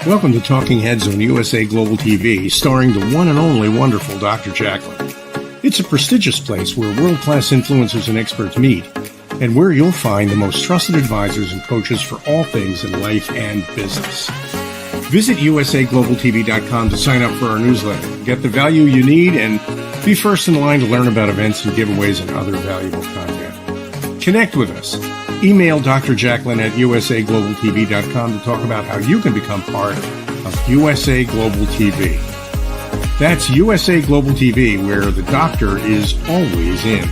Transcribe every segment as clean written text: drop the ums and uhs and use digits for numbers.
Welcome to Talking Heads on USA Global TV, starring the one and only wonderful Dr. JACALYN. It's a prestigious place where world-class influencers and experts meet, and where you'll find the most trusted advisors and coaches for all things in life and business. Visit usaglobaltv.com to sign up for our newsletter, get the value you need, and be first in line to learn about events and giveaways and other valuable content. Connect with us. Email Dr. JACALYN at usaglobaltv.com to talk about how you can become part of USA Global TV. That's USA Global TV, where the doctor is always in.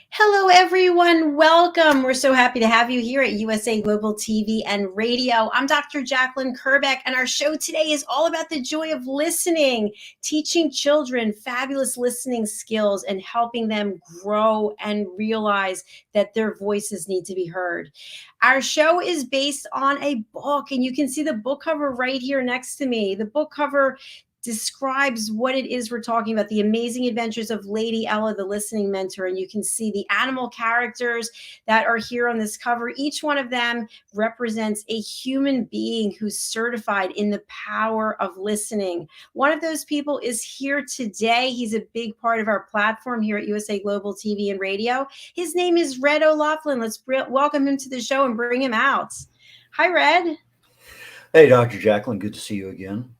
Hello, everyone. Welcome. We're so happy to have you here at USA Global TV and Radio. I'm Dr. JACALYN KERBECK, and our show today is all about the joy of listening, teaching children fabulous listening skills and helping them grow and realize that their voices need to be heard. Our show is based on a book, and you can see the book cover right here next to me. The book cover describes what it is we're talking about, the amazing adventures of Lady Ella, the listening mentor. And you can see the animal characters that are here on this cover. Each one of them represents a human being who's certified in the power of listening. One of those people is here today. He's a big part of our platform here at USA Global TV and Radio. His name is Red O'Loughlin. Let's welcome him to the show and bring him out. Hi, Red. Hey, Dr. JACALYN. Good to see you again.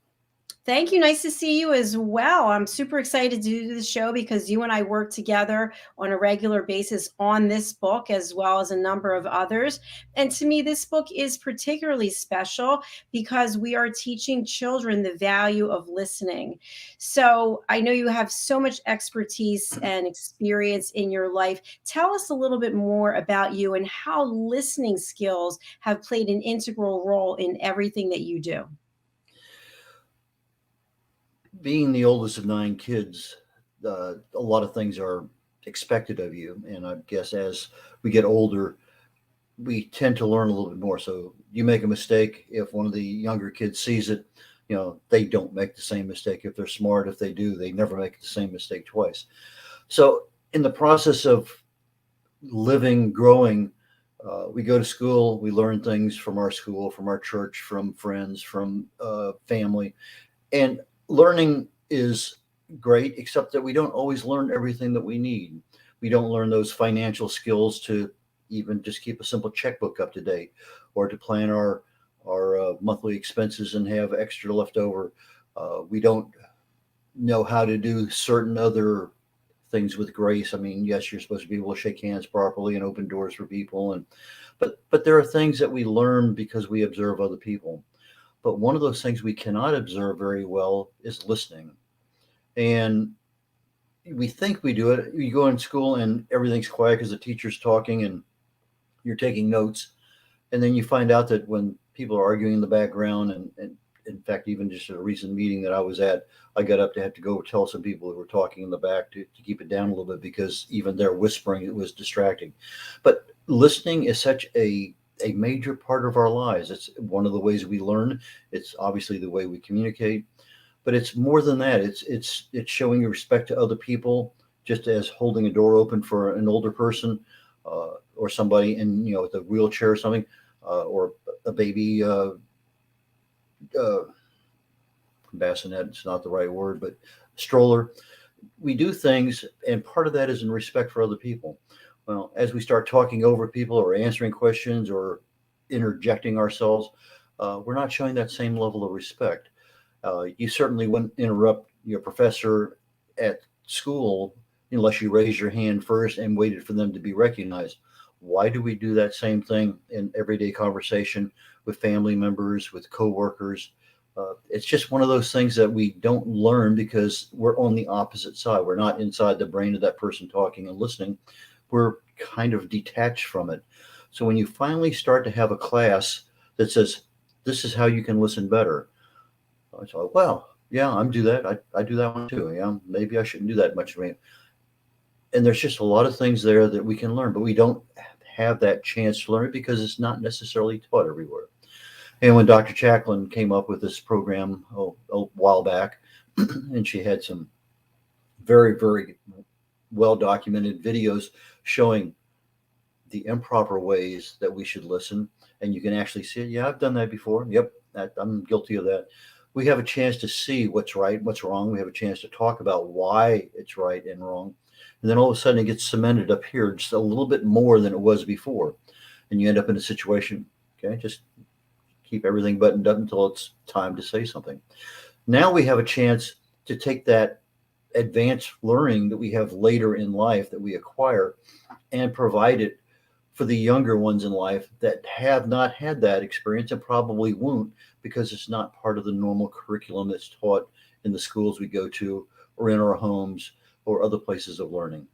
Thank you. Nice to see you as well. I'm super excited to do this show because you and I work together on a regular basis on this book, as well as a number of others. And to me, this book is particularly special because we are teaching children the value of listening. So I know you have so much expertise and experience in your life. Tell us a little bit more about you and how listening skills have played an integral role in everything that you do. Being the oldest of 9 kids, a lot of things are expected of you. And I guess as we get older, we tend to learn a little bit more. So you make a mistake, if one of the younger kids sees it, they don't make the same mistake. If they're smart, if they do, they never make the same mistake twice. So in the process of living, growing, we go to school, we learn things from our school, from our church, from friends, from family. And learning is great, except that we don't always learn everything that we need. We don't learn those financial skills to even just keep a simple checkbook up to date, or to plan our monthly expenses and have extra left over. We don't know how to do certain other things with grace. I mean, yes, you're supposed to be able to shake hands properly and open doors for people, but there are things that we learn because we observe other people. But one of those things we cannot observe very well is listening. And we think we do it. You go in school and everything's quiet because the teacher's talking and you're taking notes. And then you find out that when people are arguing in the background, and in fact, even just a recent meeting that I was at, I got up to have to go tell some people who were talking in the back to keep it down a little bit, because even their whispering, it was distracting. But listening is such a major part of our lives. It's one of the ways we learn. It's obviously the way we communicate, but it's more than that. It's showing respect to other people, just as holding a door open for an older person, or somebody in, with a wheelchair or something, or a baby, bassinet, it's not the right word, but stroller. We do things, and part of that is in respect for other people. Well, as we start talking over people or answering questions or interjecting ourselves, we're not showing that same level of respect. You certainly wouldn't interrupt your professor at school unless you raised your hand first and waited for them to be recognized. Why do we do that same thing in everyday conversation with family members, with coworkers? It's just one of those things that we don't learn because we're on the opposite side. We're not inside the brain of that person talking and listening. We're kind of detached from it. So when you finally start to have a class that says, this is how you can listen better, I thought, well, yeah, I'm do that. I do that one too. Yeah, maybe I shouldn't do that much. And there's just a lot of things there that we can learn, but we don't have that chance to learn it because it's not necessarily taught everywhere. And when Dr. JACALYN came up with this program a while back, and she had some very, very well-documented videos showing the improper ways that we should listen and you can actually see it. Yeah, I've done that before. Yep, I'm guilty of that. We have a chance to see what's right, what's wrong. We have a chance to talk about why it's right and wrong. And then all of a sudden it gets cemented up here just a little bit more than it was before. And you end up in a situation, okay, just keep everything buttoned up until it's time to say something. Now we have a chance to take that advanced learning that we have later in life that we acquire and provide it for the younger ones in life that have not had that experience and probably won't, because it's not part of the normal curriculum that's taught in the schools we go to or in our homes or other places of learning.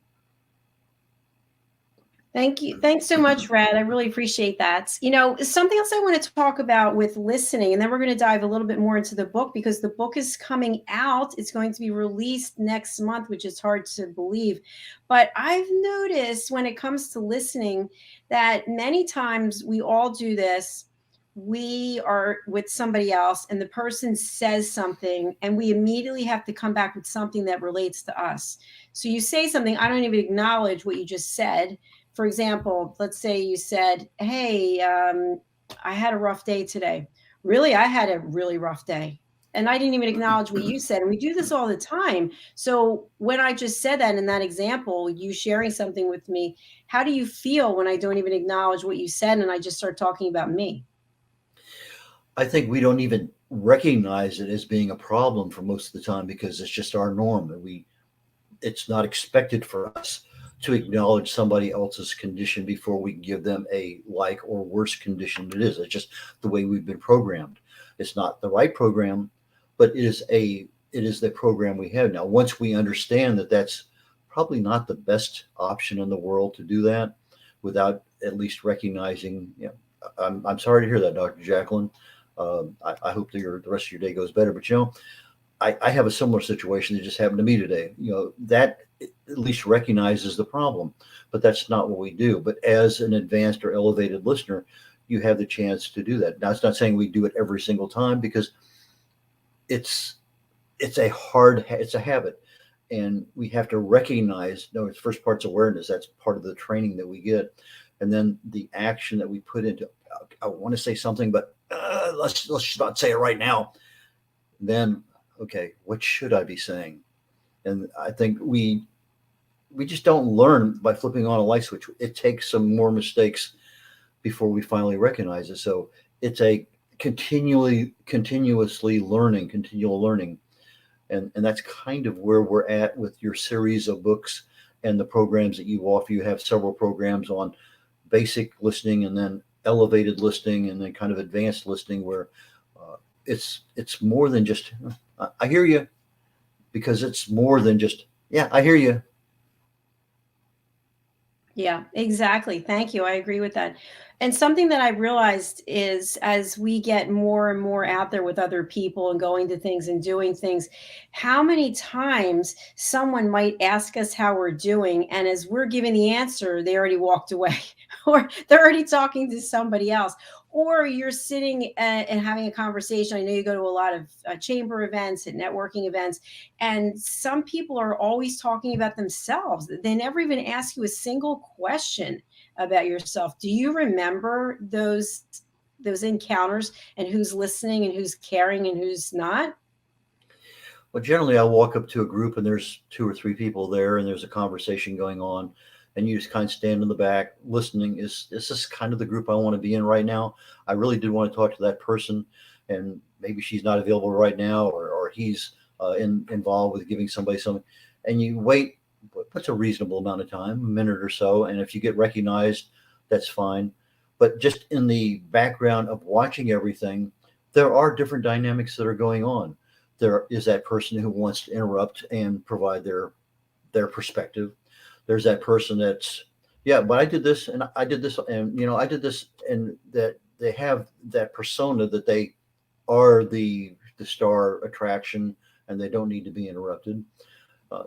Thank you. Thanks so much, Red. I really appreciate that. You know, something else I want to talk about with listening, and then we're going to dive a little bit more into the book, because the book is coming out. It's going to be released next month, which is hard to believe. But I've noticed when it comes to listening that many times we all do this. We are with somebody else and the person says something and we immediately have to come back with something that relates to us. So you say something, I don't even acknowledge what you just said. For example, let's say you said, hey, I had a rough day today. Really, I had a really rough day. And I didn't even acknowledge what you said. And we do this all the time. So when I just said that in that example, you sharing something with me, how do you feel when I don't even acknowledge what you said and I just start talking about me? I think we don't even recognize it as being a problem for most of the time because it's just our norm, and it's not expected for us to acknowledge somebody else's condition before we give them a like or worse condition it is. It's just the way we've been programmed. It's not the right program, but it is the program we have now. Once we understand that that's probably not the best option in the world to do that without at least recognizing, I'm sorry to hear that, Dr. JACALYN. I hope that the rest of your day goes better. But I have a similar situation that just happened to me today. That at least recognizes the problem, but that's not what we do. But as an advanced or elevated listener, you have the chance to do that. Now, it's not saying we do it every single time, because it's a habit, and we have to recognize. No, the first part's awareness. That's part of the training that we get, and then the action that we put into. I want to say something, but let's just not say it right now. Then, okay, what should I be saying? And I think we just don't learn by flipping on a light switch. It takes some more mistakes before we finally recognize it. So it's a continual learning. And that's kind of where we're at with your series of books and the programs that you offer. You have several programs on basic listening, and then elevated listening, and then kind of advanced listening, where it's more than just I hear you, because it's more than just I hear you. Yeah, exactly. Thank you. I agree with that. And something that I realized is, as we get more and more out there with other people and going to things and doing things, how many times someone might ask us how we're doing, and as we're giving the answer, they already walked away, or they're already talking to somebody else. Or you're sitting and having a conversation. I know you go to a lot of chamber events and networking events, and some people are always talking about themselves. They never even ask you a single question about yourself. Do you remember those encounters, and who's listening and who's caring and who's not? Well, generally, I walk up to a group and there's 2 or 3 people there, and there's a conversation going on, and you just kind of stand in the back listening. Is this kind of the group I want to be in right now? I really did want to talk to that person, and maybe she's not available right now, or he's involved with giving somebody something. And you wait, what's a reasonable amount of time, a minute or so, and if you get recognized, that's fine. But just in the background of watching everything, there are different dynamics that are going on. There is that person who wants to interrupt and provide their perspective. There's that person that's, but I did this and I did this, and I did this, and that they have that persona that they are the star attraction, and they don't need to be interrupted.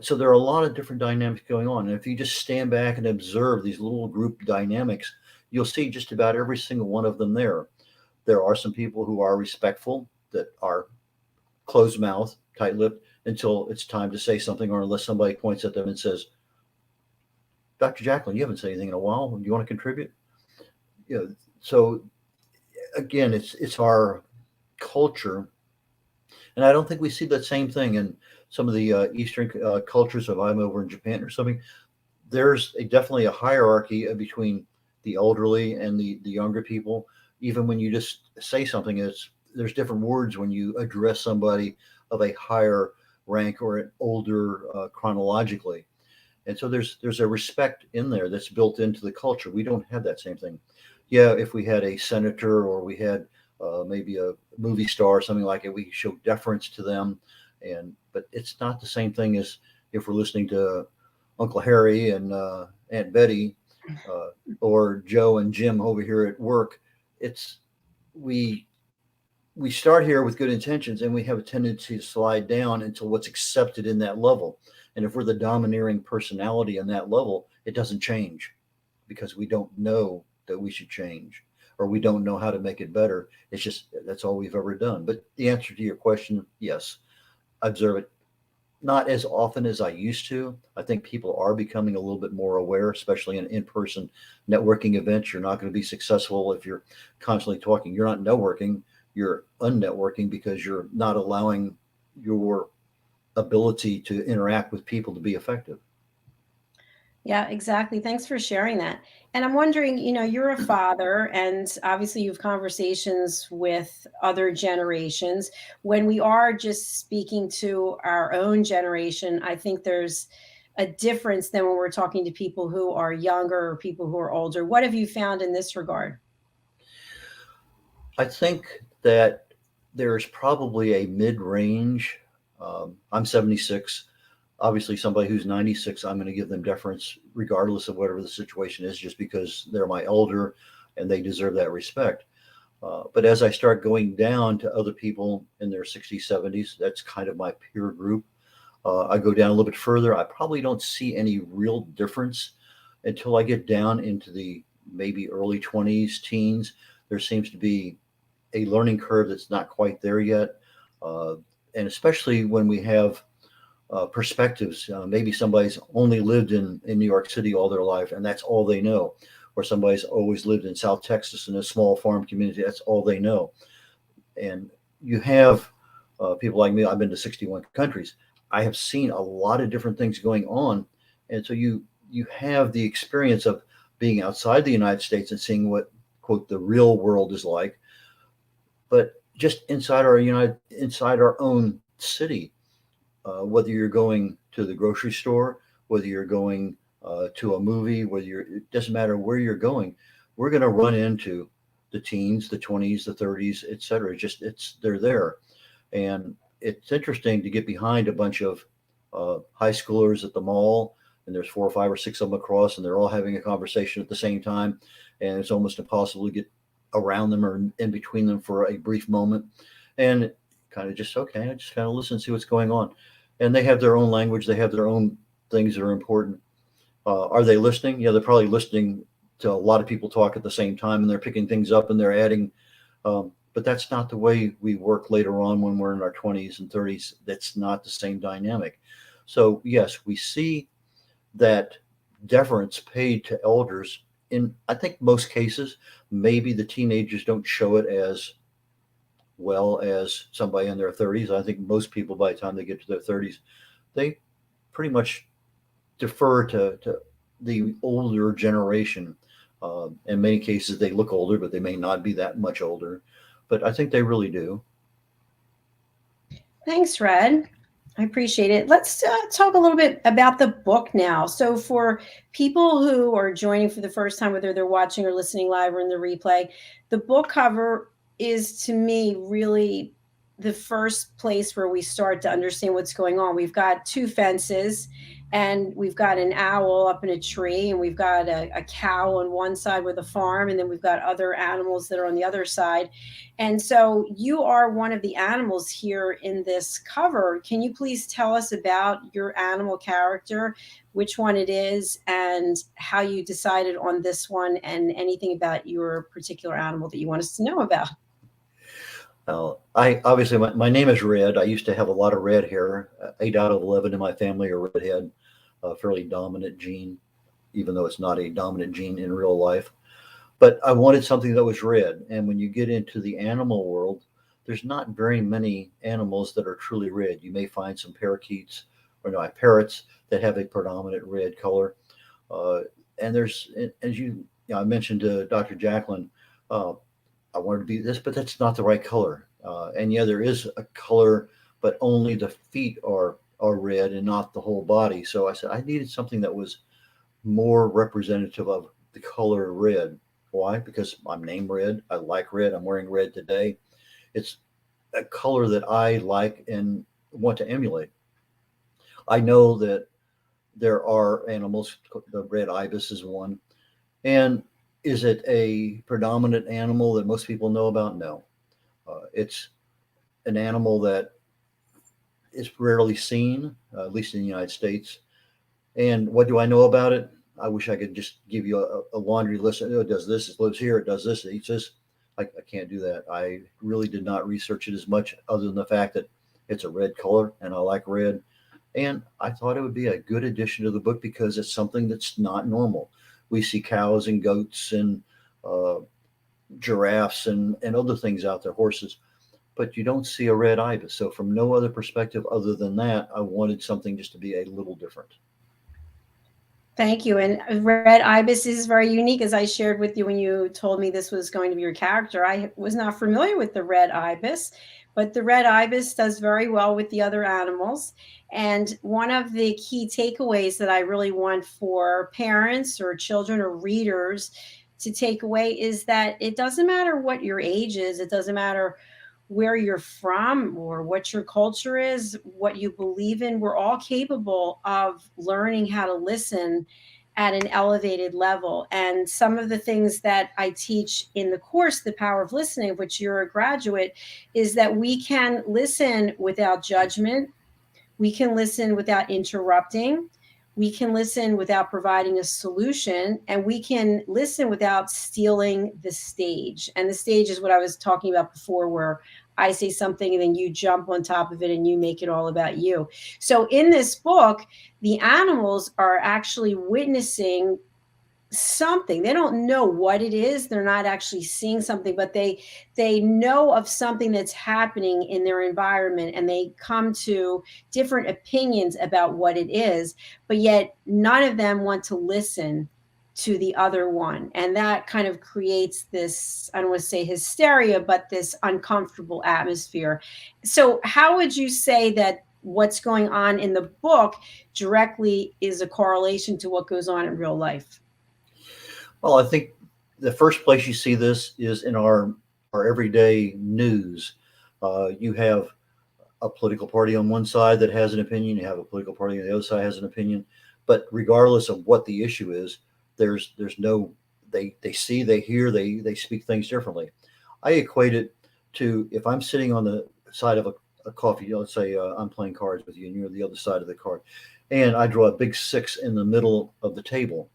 So there are a lot of different dynamics going on. And if you just stand back and observe these little group dynamics, you'll see just about every single one of them there. There are some people who are respectful, that are closed mouth, tight-lipped, until it's time to say something, or unless somebody points at them and says, Dr. JACALYN, you haven't said anything in a while. Do you want to contribute? So again, it's our culture, and I don't think we see that same thing in some of the Eastern cultures. If I'm over in Japan or something, there's definitely a hierarchy between the elderly and the younger people. Even when you just say something, there's different words when you address somebody of a higher rank or an older chronologically. And so there's a respect in there that's built into the culture. We don't have that same thing. Yeah, if we had a senator or we had maybe a movie star or something like it, we show deference to them. But it's not the same thing as if we're listening to Uncle Harry and Aunt Betty, or Joe and Jim over here at work. It's we we start here with good intentions and we have a tendency to slide down until what's accepted in that level. And if we're the domineering personality in that level, it doesn't change because we don't know that we should change or we don't know how to make it better. It's just that's all we've ever done. But the answer to your question, yes, I observe it not as often as I used to. I think people are becoming a little bit more aware, especially in in-person networking events. You're not going to be successful if you're constantly talking. You're not networking, you're unnetworking because you're not allowing your ability to interact with people to be effective. Yeah, exactly. Thanks for sharing that. And I'm wondering, you're a father, and obviously you have conversations with other generations. When we are just speaking to our own generation, I think there's a difference than when we're talking to people who are younger or people who are older. What have you found in this regard? I think that there's probably a mid-range. I'm 76. Obviously, somebody who's 96, I'm going to give them deference regardless of whatever the situation is, just because they're my elder and they deserve that respect. But as I start going down to other people in their 60s, 70s, that's kind of my peer group. I go down a little bit further. I probably don't see any real difference until I get down into the maybe early 20s, teens. There seems to be a learning curve that's not quite there yet. And especially when we have perspectives. Maybe somebody's only lived in New York City all their life, and that's all they know. Or somebody's always lived in South Texas in a small farm community. That's all they know. And you have people like me. I've been to 61 countries. I have seen a lot of different things going on, and so you have the experience of being outside the United States and seeing what quote the real world is like. But just inside our own city, whether you're going to the grocery store, whether you're going to a movie, it doesn't matter where you're going, we're going to run into the teens, the 20s, the 30s, et cetera. They're there. And it's interesting to get behind a bunch of high schoolers at the mall, and there's 4 or 5 or 6 of them across, and they're all having a conversation at the same time. And it's almost impossible to get around them or in between them for a brief moment. And kind of just, okay, I just kind of listen and see what's going on. And they have their own language. They have their own things that are important. Are they listening? Yeah, they're probably listening to a lot of people talk at the same time, and they're picking things up and they're adding. But that's not the way we work later on when we're in our 20s and 30s. That's not the same dynamic. So yes, we see that deference paid to elders in, I think, most cases. Maybe the teenagers don't show it as well as somebody in their 30s. I think most people, by the time they get to their 30s, they pretty much defer to the older generation. In many cases, they look older, but they may not be that much older. But I think they really do. Thanks, Red. I appreciate it. Let's talk a little bit about the book now. So for people who are joining for the first time, whether they're watching or listening live or in the replay, the book cover is, to me, really the first place where we start to understand what's going on. We've got 2 fences, and we've got an owl up in a tree, and we've got a cow on one side with a farm, and then we've got other animals that are on the other side. And so you are one of the animals here in this cover. Can you please tell us about your animal character, which one it is, and how you decided on this one, and anything about your particular animal that you want us to know about? I obviously, my name is Red. I used to have a lot of red hair. 8 out of 11 in my family are redhead, a fairly dominant gene, even though it's not a dominant gene in real life. But I wanted something that was red. And when you get into the animal world, there's not very many animals that are truly red. You may find some parakeets or no, parrots that have a predominant red color. Uh, and there's, as I mentioned to Dr. Jacalyn, uh, I wanted to be this, but that's not the right color. And yeah, there is a color, but only the feet are red and not the whole body. So I said I needed something that was more representative of the color red. Why? Because I'm named Red. I like red. I'm wearing red today. It's a color that I like and want to emulate. I know that there are animals. The red ibis is one. And is it a predominant animal that most people know about? No. It's an animal that is rarely seen, at least in the United States. And what do I know about it? I wish I could just give you a laundry list. Oh, it does this, it lives here, it does this, it eats this. I can't do that. I really did not research it as much, other than the fact that it's a red color and I like red. And I thought it would be a good addition to the book because it's something that's not normal. We see cows and goats and giraffes and other things out there, horses, but you don't see a red ibis. So from no other perspective other than that, I wanted something just to be a little different. Thank you. And red ibis is very unique, as I shared with you when you told me this was going to be your character. I was not familiar with the red ibis, but the red ibis does very well with the other animals. And one of the key takeaways that I really want for parents or children or readers to take away is that it doesn't matter what your age is, it doesn't matter where you're from or what your culture is, what you believe in. We're all capable of learning how to listen at an elevated level. And some of the things that I teach in the course, The Power of Listening, of which you're a graduate, is that we can listen without judgment. We can listen without interrupting. We can listen without providing a solution, and we can listen without stealing the stage. And the stage is what I was talking about before, where I say something and then you jump on top of it and you make it all about you. So in this book, the animals are actually witnessing something. They don't know what it is, they're not actually seeing something, but they know of something that's happening in their environment, and they come to different opinions about what it is, but yet none of them want to listen to the other one. And that kind of creates this, I don't want to say hysteria, but this uncomfortable atmosphere. So how would you say that what's going on in the book directly is a correlation to what goes on in real life? Well, I think the first place you see this is in our everyday news. You have a political party on one side that has an opinion. You have a political party on the other side has an opinion. But regardless of what the issue is, there's no they see, they hear, they speak things differently. I equate it to if I'm sitting on the side of a coffee. Let's say I'm playing cards with you, and you're the other side of the card, and I draw a big 6 in the middle of the table.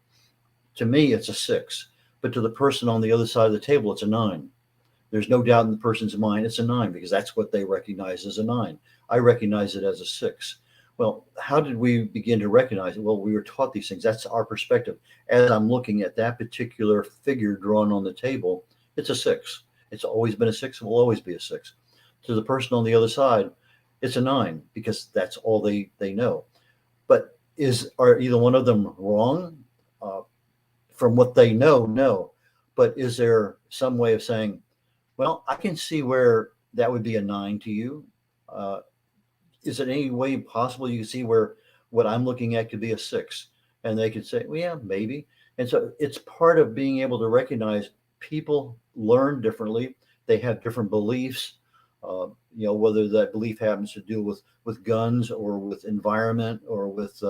To me, it's a 6, but to the person on the other side of the table, it's a 9. There's no doubt in the person's mind it's a 9 because that's what they recognize as a 9. I recognize it as a 6. Well, how did we begin to recognize it? Well, we were taught these things. That's our perspective. As I'm looking at that particular figure drawn on the table, it's a 6. It's always been a 6 and will always be a 6. To the person on the other side, it's a 9 because that's all they know. But are either one of them wrong? From what they know, no. But is there some way of saying, well, I can see where that would be a 9 to you? Is it any way possible you can see where what I'm looking at could be a 6? And they could say, well, yeah, maybe. And so it's part of being able to recognize people learn differently. They have different beliefs, whether that belief happens to do with guns or with environment or with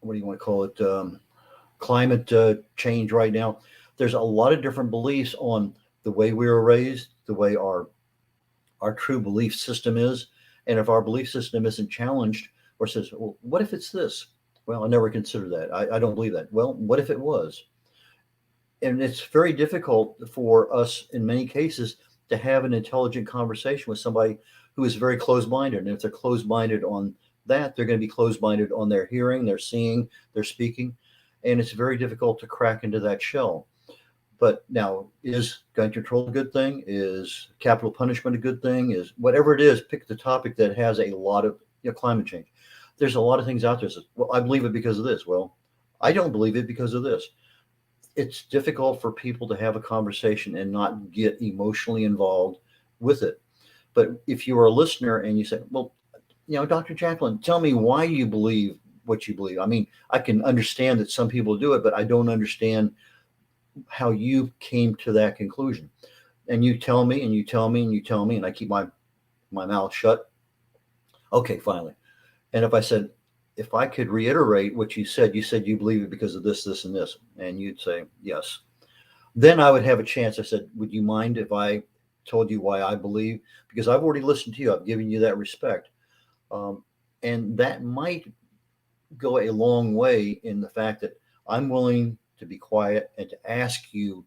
what do you want to call it? Climate change right now. There's a lot of different beliefs on the way we were raised, the way our true belief system is. And if our belief system isn't challenged or says, well, what if it's this? Well, I never considered that. I don't believe that. Well, what if it was? And it's very difficult for us in many cases to have an intelligent conversation with somebody who is very closed-minded. And if they're closed-minded on that, they're going to be closed-minded on their hearing, their seeing, their speaking. and it's very difficult to crack into that shell. But now, is gun control a good thing? Is capital punishment a good thing? Is whatever it is, pick the topic that has a lot of climate change. There's a lot of things out there that says, well, I believe it because of this. Well, I don't believe it because of this. It's difficult for people to have a conversation and not get emotionally involved with it. But if you are a listener and you say, well, Dr. JACALYN, tell me why you believe what you believe. I mean, I can understand that some people do it, but I don't understand how you came to that conclusion. And you tell me, and you tell me, and you tell me, and I keep my mouth shut. Okay, finally. And if I could reiterate what you said you believe it because of this, this, and this, and you'd say yes, then I would have a chance. I said, would you mind if I told you why I believe? Because I've already listened to you. I've given you that respect. And that might go a long way in the fact that I'm willing to be quiet and to ask you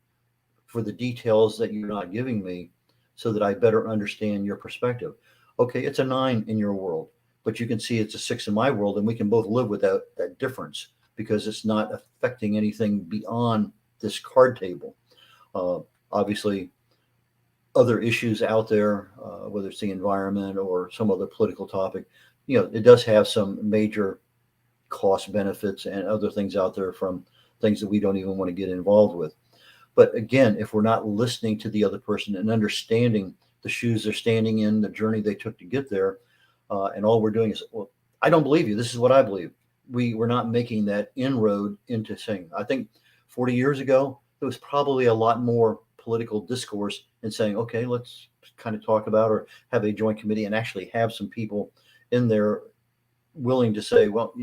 for the details that you're not giving me so that I better understand your perspective. Okay, it's a 9 in your world, but you can see it's a 6 in my world, and we can both live with that difference because it's not affecting anything beyond this card table. Obviously, other issues out there, whether it's the environment or some other political topic, it does have some major cost benefits and other things out there from things that we don't even want to get involved with. But again, if we're not listening to the other person and understanding the shoes they're standing in, the journey they took to get there, and all we're doing is, well, I don't believe you. This is what I believe. We're not making that inroad into saying, I think 40 years ago, there was probably a lot more political discourse in saying, okay, let's kind of talk about or have a joint committee and actually have some people in there willing to say, well,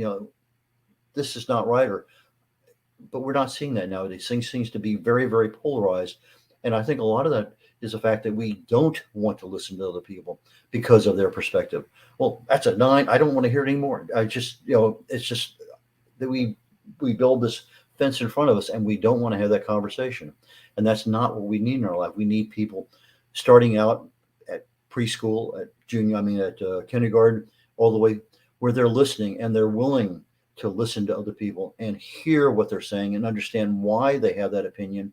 this is not right, but we're not seeing that nowadays. Things seems to be very, very polarized. And I think a lot of that is the fact that we don't want to listen to other people because of their perspective. Well, that's a 9. I don't want to hear it anymore. I just, it's just that we build this fence in front of us and we don't want to have that conversation. And that's not what we need in our life. We need people starting out at preschool, at kindergarten, all the way where they're listening and they're willing to listen to other people and hear what they're saying and understand why they have that opinion.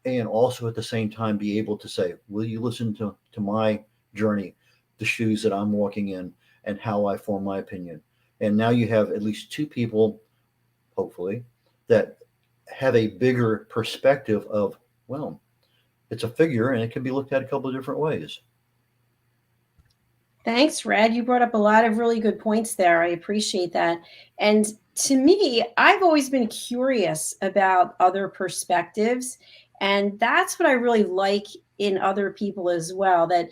And also at the same time, be able to say, will you listen to my journey, the shoes that I'm walking in and how I form my opinion? And now you have at least 2 people, hopefully, that have a bigger perspective of, well, it's a figure and it can be looked at a couple of different ways. Thanks, Red. You brought up a lot of really good points there. I appreciate that. And to me, I've always been curious about other perspectives. And that's what I really like in other people as well, that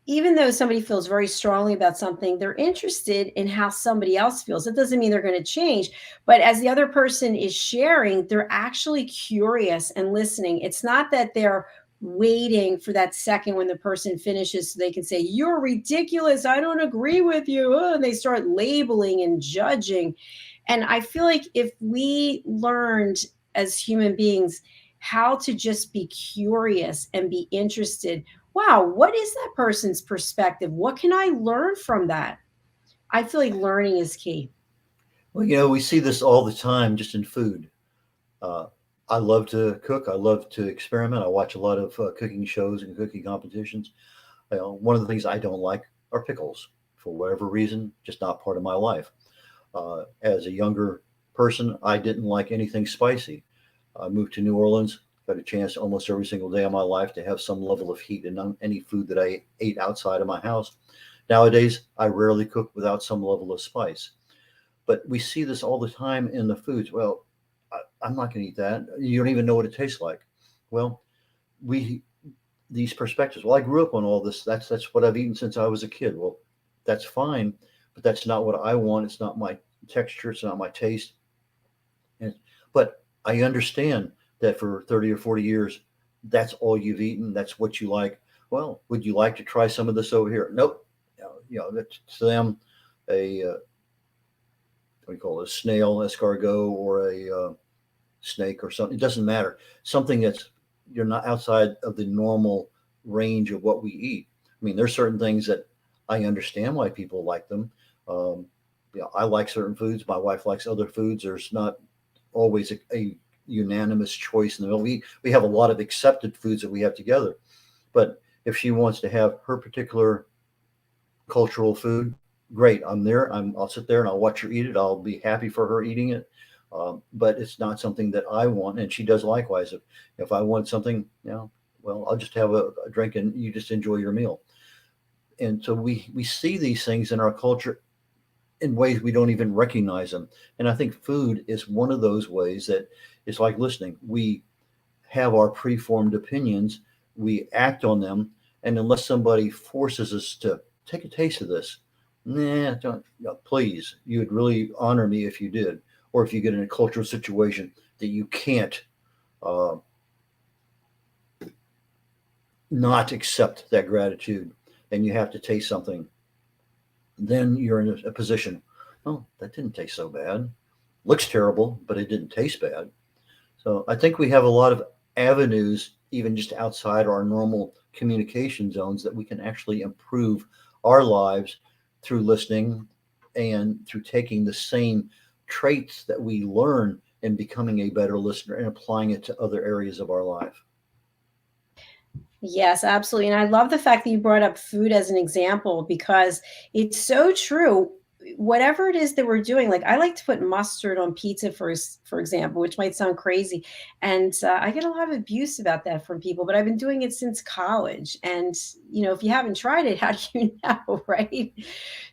even though somebody feels very strongly about something, they're interested in how somebody else feels. It doesn't mean they're going to change, but as the other person is sharing, they're actually curious and listening. It's not that they're waiting for that second when the person finishes so they can say, you're ridiculous, I don't agree with you. Oh, and they start labeling and judging. And I feel like if we learned as human beings how to just be curious and be interested, wow, what is that person's perspective? What can I learn from that? I feel like learning is key. Well, we see this all the time just in food. I love to cook. I love to experiment. I watch a lot of cooking shows and cooking competitions. One of the things I don't like are pickles for whatever reason, just not part of my life. As a younger person, I didn't like anything spicy. I moved to New Orleans, got a chance almost every single day of my life to have some level of heat in any food that I ate outside of my house. Nowadays, I rarely cook without some level of spice. But we see this all the time in the foods. Well, I'm not going to eat that. You don't even know what it tastes like. Well, these perspectives. Well, I grew up on all this. That's what I've eaten since I was a kid. Well, that's fine, but that's not what I want. It's not my texture. It's not my taste. But I understand that for 30 or 40 years, that's all you've eaten. That's what you like. Well, would you like to try some of this over here? Nope. That's to them what do you call it, a snail, escargot, or a snake or something. It doesn't matter. Something that's you're not outside of the normal range of what we eat. I mean, there's certain things that I understand why people like them. I like certain foods. My wife likes other foods. There's not always a unanimous choice in the middle. We have a lot of accepted foods that we have together. But if she wants to have her particular cultural food, great. I'm there. I'll sit there and I'll watch her eat it. I'll be happy for her eating it. But it's not something that I want, and she does likewise. If I want something, well, I'll just have a drink and you just enjoy your meal. And so we see these things in our culture in ways we don't even recognize them. And I think food is one of those ways that it's like listening. We have our preformed opinions, we act on them, and unless somebody forces us to take a taste of this, don't, please, you would really honor me if you did. Or if you get in a cultural situation that you can't not accept that gratitude and you have to taste something, then you're in a position, oh, that didn't taste so bad. Looks terrible, but it didn't taste bad. So I think we have a lot of avenues, even just outside our normal communication zones, that we can actually improve our lives through listening and through taking the same traits that we learn and becoming a better listener and applying it to other areas of our life. Yes, absolutely. And I love the fact that you brought up food as an example, because it's so true. Whatever it is that we're doing, like I like to put mustard on pizza, for example, which might sound crazy. And I get a lot of abuse about that from people, but I've been doing it since college. And, if you haven't tried it, how do you know, right?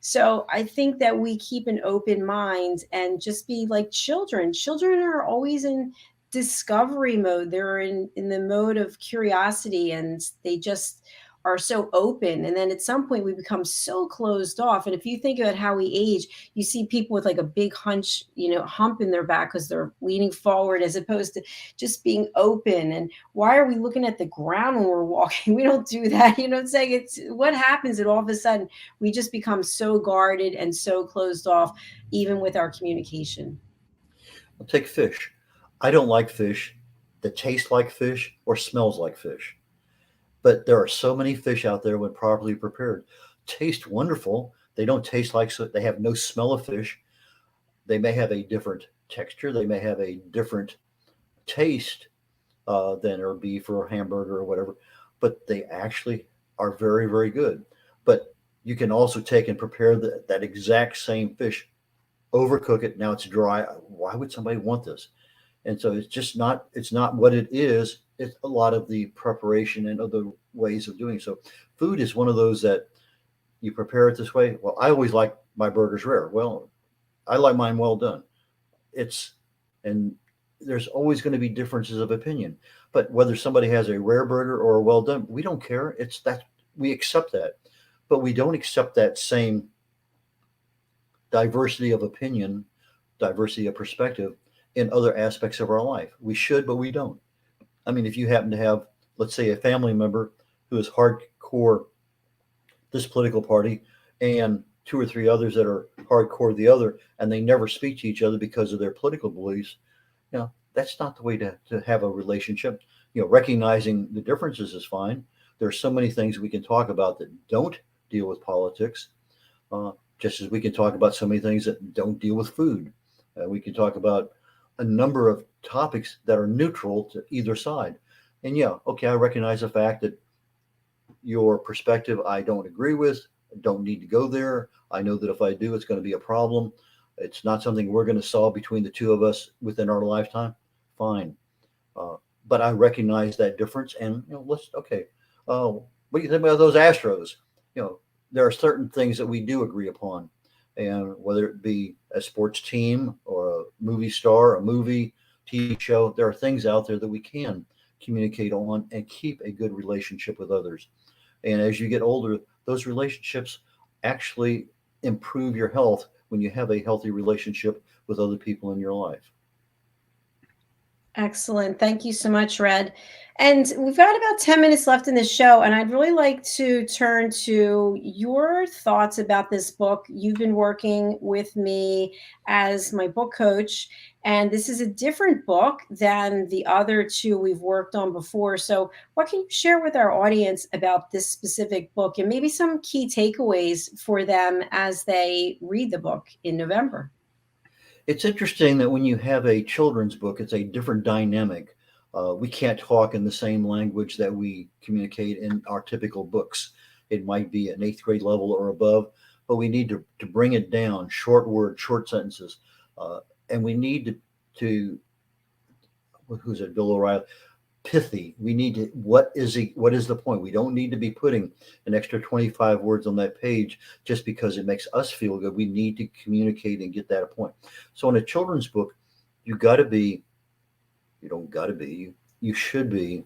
So I think that we keep an open mind and just be like children. Children are always in discovery mode. They're in the mode of curiosity, and they just are so open. And then at some point we become so closed off. And if you think about how we age, you see people with like a big hump in their back because they're leaning forward as opposed to just being open. And why are we looking at the ground when we're walking? We don't do that. You know what I'm saying? It's what happens that all of a sudden we just become so guarded and so closed off, even with our communication. I'll take fish. I don't like fish that tastes like fish or smells like fish. But there are so many fish out there when properly prepared. Taste wonderful. They don't taste like, so they have no smell of fish. They may have a different texture. They may have a different taste than or beef or hamburger or whatever, but they actually are very, very good. But you can also take and prepare that exact same fish, overcook it. Now it's dry. Why would somebody want this? And so it's not what it is. It's a lot of the preparation and other ways of doing so. Food is one of those that you prepare it this way. Well, I always like my burgers rare. Well, I like mine well done. And there's always going to be differences of opinion. But whether somebody has a rare burger or a well done, we don't care. It's that we accept that. But we don't accept that same diversity of opinion, diversity of perspective in other aspects of our life. We should, but we don't. I mean, if you happen to have, let's say, a family member who is hardcore this political party and two or three others that are hardcore the other, and they never speak to each other because of their political beliefs, that's not the way to have a relationship. Recognizing the differences is fine. There are so many things we can talk about that don't deal with politics, just as we can talk about so many things that don't deal with food. We can talk about a number of topics that are neutral to either side. And I recognize the fact that your perspective I don't agree with, don't need to go there. I know that if I do, it's going to be a problem. It's not something we're going to solve between the two of us within our lifetime. Fine. But I recognize that difference. And, what do you think about those Astros? There are certain things that we do agree upon. And whether it be a sports team or a movie star, a movie, TV show, there are things out there that we can communicate on and keep a good relationship with others. And as you get older, those relationships actually improve your health when you have a healthy relationship with other people in your life. Excellent. Thank you so much, Red. And we've got about 10 minutes left in the show, and I'd really like to turn to your thoughts about this book. You've been working with me as my book coach, and this is a different book than the other two we've worked on before. So what can you share with our audience about this specific book and maybe some key takeaways for them as they read the book in November? It's interesting that when you have a children's book, it's a different dynamic. We can't talk in the same language that we communicate in our typical books. It might be an eighth grade level or above, but we need to bring it down, short words, short sentences. And we need to who's it, Bill O'Reilly? Pithy. We need to, what is the point? We don't need to be putting an extra 25 words on that page just because it makes us feel good. We need to communicate and get that point. So in a children's book, you should be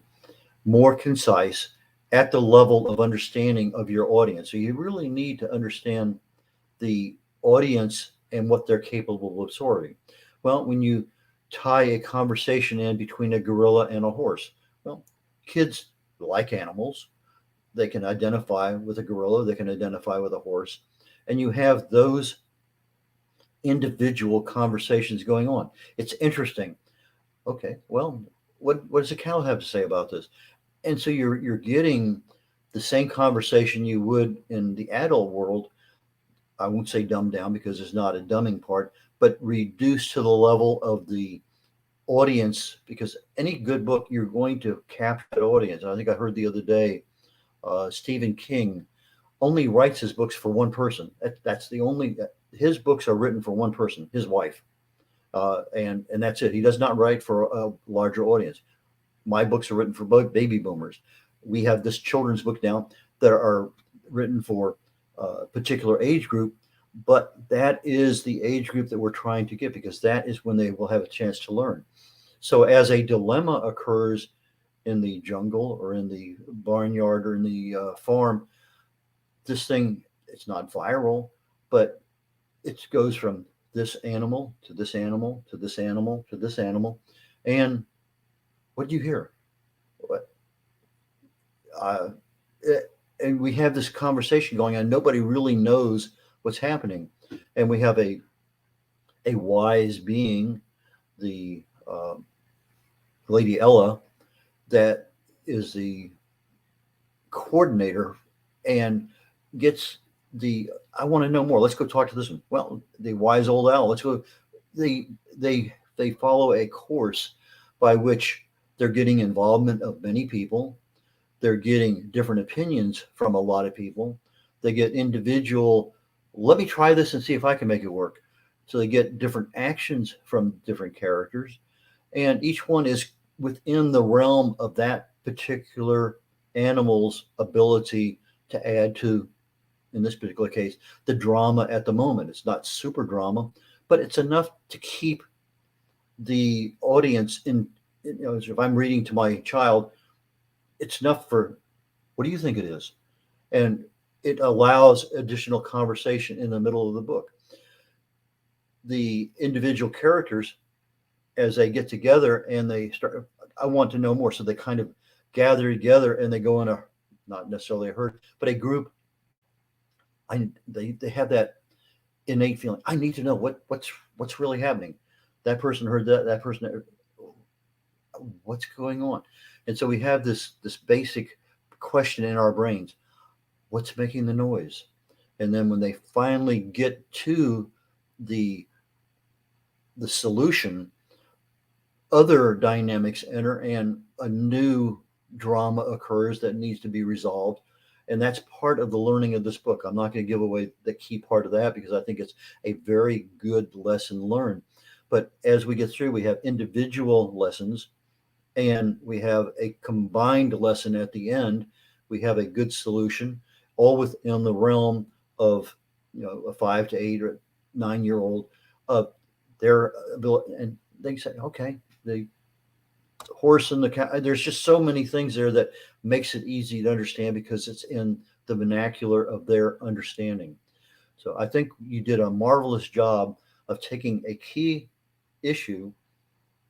more concise at the level of understanding of your audience. So you really need to understand the audience and what they're capable of absorbing. Well, when you tie a conversation in between a gorilla and a horse, well, kids like animals. They can identify with a gorilla, they can identify with a horse, and you have those individual conversations going on. It's interesting. Okay, well, what does a cow have to say about this? And so you're getting the same conversation you would in the adult world. I won't say dumbed down because there's not a dumbing part, but reduced to the level of the audience, because any good book, you're going to capture that audience. I think I heard the other day, Stephen King only writes his books for one person. That's the only, his books are written for one person, his wife. And that's it. He does not write for a larger audience. My books are written for baby boomers. We have this children's book now that are written for a particular age group, but that is the age group that we're trying to get, because that is when they will have a chance to learn. So as a dilemma occurs in the jungle or in the barnyard or in the farm, this thing, it's not viral, but it goes from this animal to this animal to this animal to this animal. And what do you hear? What? And we have this conversation going on. Nobody really knows what's happening. And we have a wise being, the Lady Ella, that is the coordinator and gets I want to know more. Let's go talk to this one. Well, the wise old owl. Let's go. They follow a course by which they're getting involvement of many people. They're getting different opinions from a lot of people. They get individual, let me try this and see if I can make it work. So they get different actions from different characters. And each one is within the realm of that particular animal's ability to add to, in this particular case, the drama at the moment. It's not super drama, but it's enough to keep the audience in. If I'm reading to my child, it's enough for, what do you think it is? And it allows additional conversation in the middle of the book. The individual characters, as they get together and they start, I want to know more. So they kind of gather together and they go in a, not necessarily a herd, but a group. They have that innate feeling. I need to know what's really happening. That person heard that person, what's going on? And so we have this basic question in our brains: what's making the noise? And then when they finally get to the solution, other dynamics enter and a new drama occurs that needs to be resolved. And that's part of the learning of this book. I'm not going to give away the key part of that because I think it's a very good lesson learned. But as we get through, we have individual lessons and we have a combined lesson at the end. We have a good solution, all within the realm of, a 5 to 8 or 9-year-old, their ability. And they say, okay, the horse and the cow, there's just so many things there that makes it easy to understand because it's in the vernacular of their understanding. So I think you did a marvelous job of taking a key issue.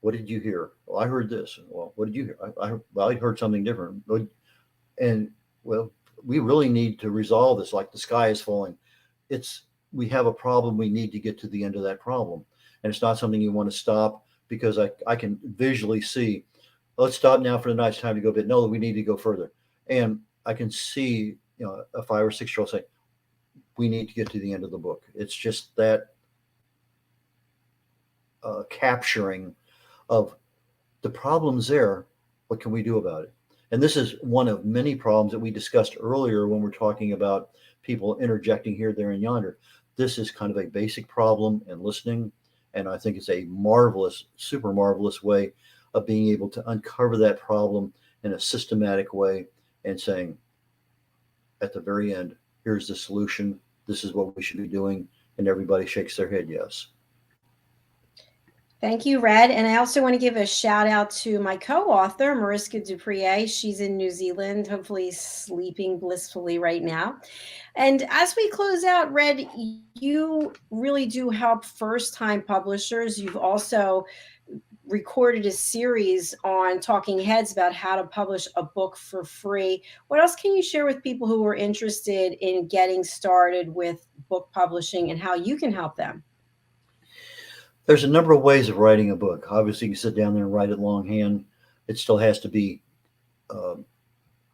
What did you hear? Well, I heard this. Well, what did you hear? I heard something different. And well, we really need to resolve this. Like the sky is falling. We have a problem. We need to get to the end of that problem. And it's not something you want to stop because I can visually see, let's stop now for the night. It's time to go to bed. No, we need to go further. And I can see, a 5 or 6-year-old saying, we need to get to the end of the book. It's just that capturing of the problems there. What can we do about it? And this is one of many problems that we discussed earlier when we're talking about people interjecting here, there, and yonder. This is kind of a basic problem in listening. And I think it's a marvelous, super marvelous way of being able to uncover that problem in a systematic way and saying, at the very end, here's the solution. This is what we should be doing. And everybody shakes their head yes. Thank you, Red. And I also want to give a shout out to my co-author, Mariska Duprier. She's in New Zealand, hopefully sleeping blissfully right now. And as we close out, Red, you really do help first-time publishers. You've also recorded a series on Talking Heads about how to publish a book for free. What else can you share with people who are interested in getting started with book publishing and how you can help them? There's a number of ways of writing a book. Obviously, you can sit down there and write it longhand. It still has to be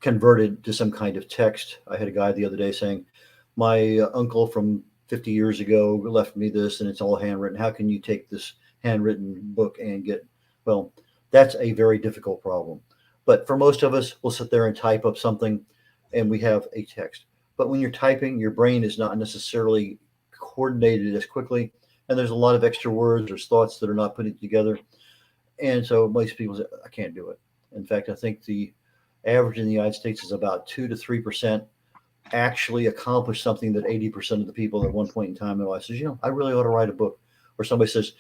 converted to some kind of text. I had a guy the other day saying, my uncle from 50 years ago left me this and it's all handwritten. How can you take this handwritten book and get, well, that's a very difficult problem. But for most of us, we'll sit there and type up something and we have a text. But when you're typing, your brain is not necessarily coordinated as quickly. And there's a lot of extra words or thoughts that are not putting together. And so most people say, I can't do it. In fact, I think the average in the United States is about 2 to 3% actually accomplish something that 80% of the people at one point in time in their life says, I really ought to write a book. Or somebody says,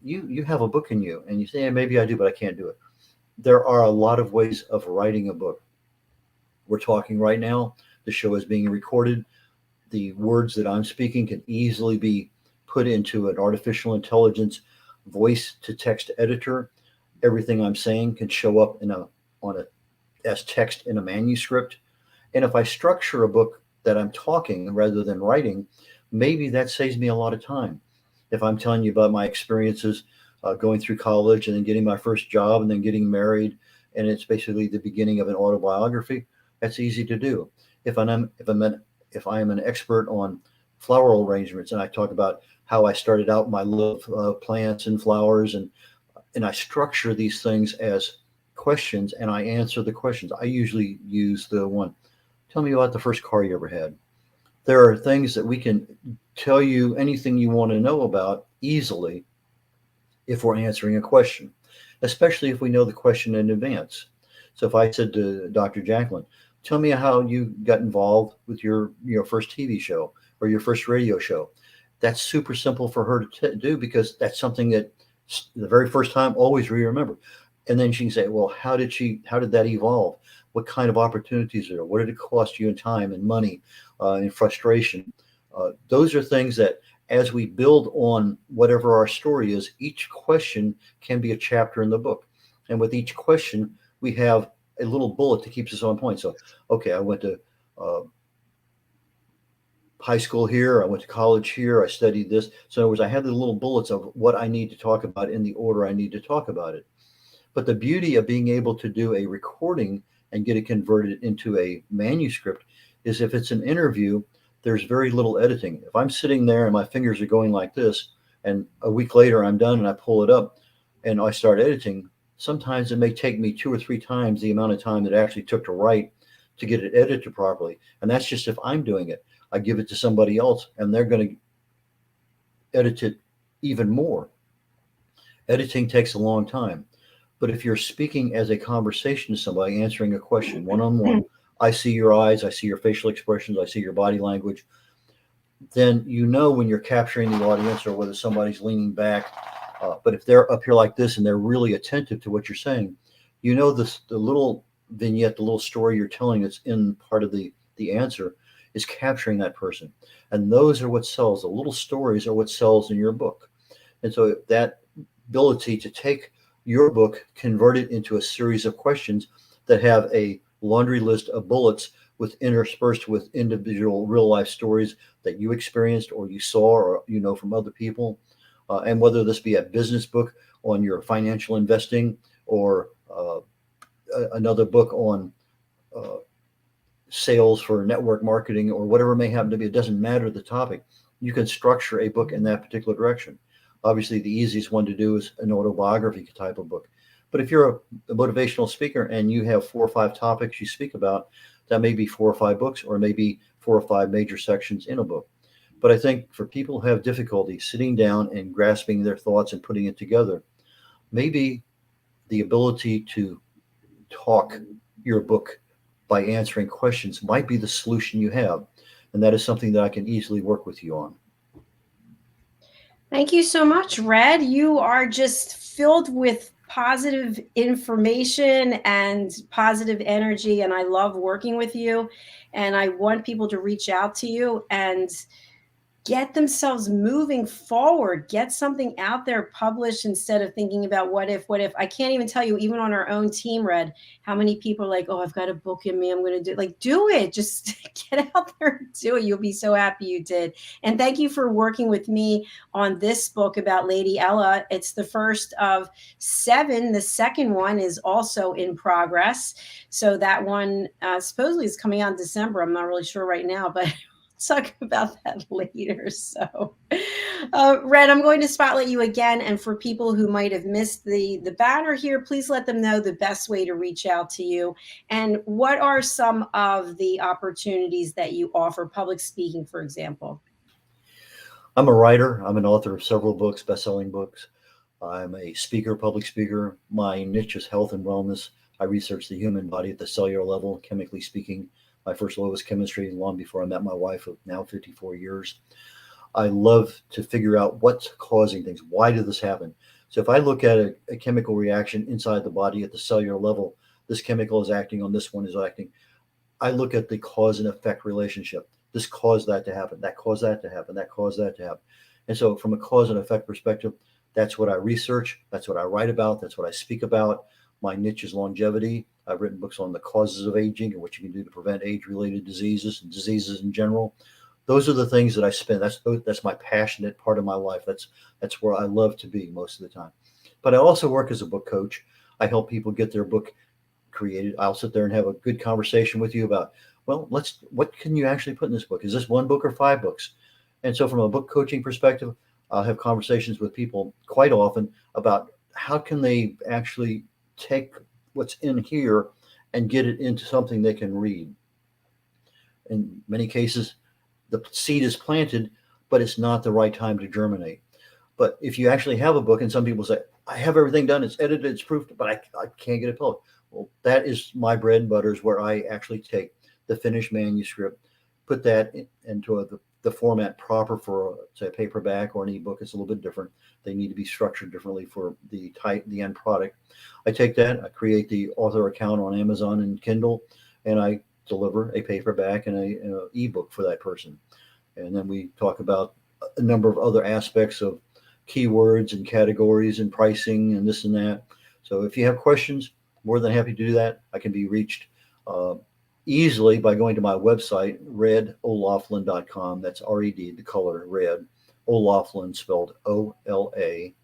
you have a book in you. And you say, yeah, maybe I do, but I can't do it. There are a lot of ways of writing a book. We're talking right now. The show is being recorded. The words that I'm speaking can easily be put into an artificial intelligence voice to text editor. Everything I'm saying can show up as text in a manuscript. And if I structure a book that I'm talking rather than writing, maybe that saves me a lot of time. If I'm telling you about my experiences going through college and then getting my first job and then getting married, and it's basically the beginning of an autobiography, that's easy to do. If I am an expert on floral arrangements and I talk about how I started out my love of plants and flowers, and I structure these things as questions and I answer the questions. I usually use the one, tell me about the first car you ever had. There are things that we can tell you anything you want to know about easily if we're answering a question, especially if we know the question in advance. So if I said to Dr. JACALYN, tell me how you got involved with your first TV show or your first radio show. That's super simple for her to do because that's something that the very first time always remember. And then she can say, well, how did that evolve? What kind of opportunities are there? What did it cost you in time and money and frustration? Those are things that as we build on whatever our story is, each question can be a chapter in the book. And with each question, we have a little bullet that keeps us on point. So, okay, I went to high school here, I went to college here, I studied this. So in other words, I have the little bullets of what I need to talk about in the order I need to talk about it. But the beauty of being able to do a recording and get it converted into a manuscript is if it's an interview, there's very little editing. If I'm sitting there and my fingers are going like this, and a week later I'm done and I pull it up and I start editing, sometimes it may take me 2 or 3 times the amount of time that it actually took to write to get it edited properly. And that's just if I'm doing it. I give it to somebody else and they're going to edit it even more. Editing takes a long time. But if you're speaking as a conversation to somebody, answering a question one-on-one, I see your eyes, I see your facial expressions, I see your body language, then you know when you're capturing the audience or whether somebody's leaning back. But if they're up here like this and they're really attentive to what you're saying, you know the little vignette, the little story you're telling that's in part of the answer is capturing that person. And those are what sells. The little stories are what sells in your book. And so that ability to take your book, convert it into a series of questions that have a laundry list of bullets with interspersed with individual real life stories that you experienced or you saw or you know from other people. And whether this be a business book on your financial investing or another book on sales for network marketing or whatever it may happen to be, it doesn't matter the topic. You can structure a book in that particular direction. Obviously, the easiest one to do is an autobiography type of book. But if you're a motivational speaker and you have 4 or 5 topics you speak about, that may be 4 or 5 books, or maybe 4 or 5 major sections in a book. But I think for people who have difficulty sitting down and grasping their thoughts and putting it together, maybe the ability to talk your book by answering questions might be the solution you have. And that is something that I can easily work with you on. Thank you so much, Red. You are just filled with positive information and positive energy, and I love working with you. And I want people to reach out to you and get themselves moving forward, get something out there published instead of thinking about what if. I can't even tell you, even on our own team, Red, how many people are like, oh, I've got a book in me, I'm going to do, like, do it. Just get out there and do it. You'll be so happy you did. And thank you for working with me on this book about Lady Ella. It's the first of 7. The second one is also in progress. So that one supposedly is coming out in December. I'm not really sure right now, but talk about that later. So Red, I'm going to spotlight you again, and for people who might have missed the banner here, please let them know the best way to reach out to you and what are some of the opportunities that you offer, public speaking, for example. I'm a writer. I'm an author of several books, best-selling books. I'm a speaker, public speaker. My niche is health and wellness. I research the human body at the cellular level, chemically speaking. My first love was chemistry long before I met my wife of now 54 years. I love to figure out what's causing things. Why did this happen? So if I look at a chemical reaction inside the body at the cellular level, this chemical is acting on this one is acting. I look at the cause and effect relationship. This caused that to happen. That caused that to happen. That caused that to happen. And so from a cause and effect perspective, that's what I research. That's what I write about. That's what I speak about. My niche is longevity. I've written books on the causes of aging and what you can do to prevent age-related diseases and diseases in general. Those are the things that I spend. That's my passionate part of my life. That's where I love to be most of the time. But I also work as a book coach. I help people get their book created. I'll sit there and have a good conversation with you about, well, what can you actually put in this book? Is this 1 book or 5 books? And so from a book coaching perspective, I'll have conversations with people quite often about how can they actually take what's in here and get it into something they can read. In many cases, the seed is planted, but it's not the right time to germinate. But if you actually have a book, and some people say, I have everything done, it's edited, it's proofed, but I can't get it published. Well, that is my bread and butter, is where I actually take the finished manuscript, put that into the format proper for, say, a paperback or an ebook. It's a little bit different. They need to be structured differently for the end product. I take that, I create the author account on Amazon and Kindle, and I deliver a paperback and an ebook for that person. And then we talk about a number of other aspects of keywords and categories and pricing and this and that. So if you have questions, more than happy to do that. I can be reached easily by going to my website, redolaughlin.com. That's R-E-D, the color red. O'Laughlin, spelled O-L-A-U-G-H-L-I-N.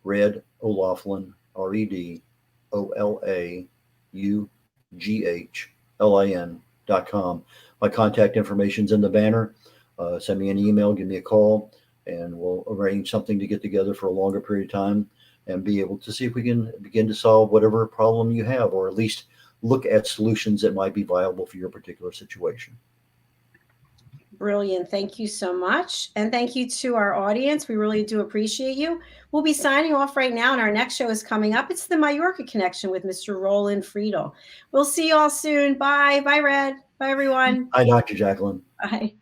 Red O'Laughlin, RED-O-L-A-U-G-H-L-I-N.com. My contact information's in the banner. Send me an email, give me a call, and we'll arrange something to get together for a longer period of time and be able to see if we can begin to solve whatever problem you have, or at least look at solutions that might be viable for your particular situation. Brilliant. Thank you so much. And thank you to our audience. We really do appreciate you. We'll be signing off right now, and our next show is coming up. It's the Mallorca Connection with Mr. Roland Friedel. We'll see you all soon. Bye. Bye, Red. Bye, everyone. Hi, Dr. Jacalyn. Bye.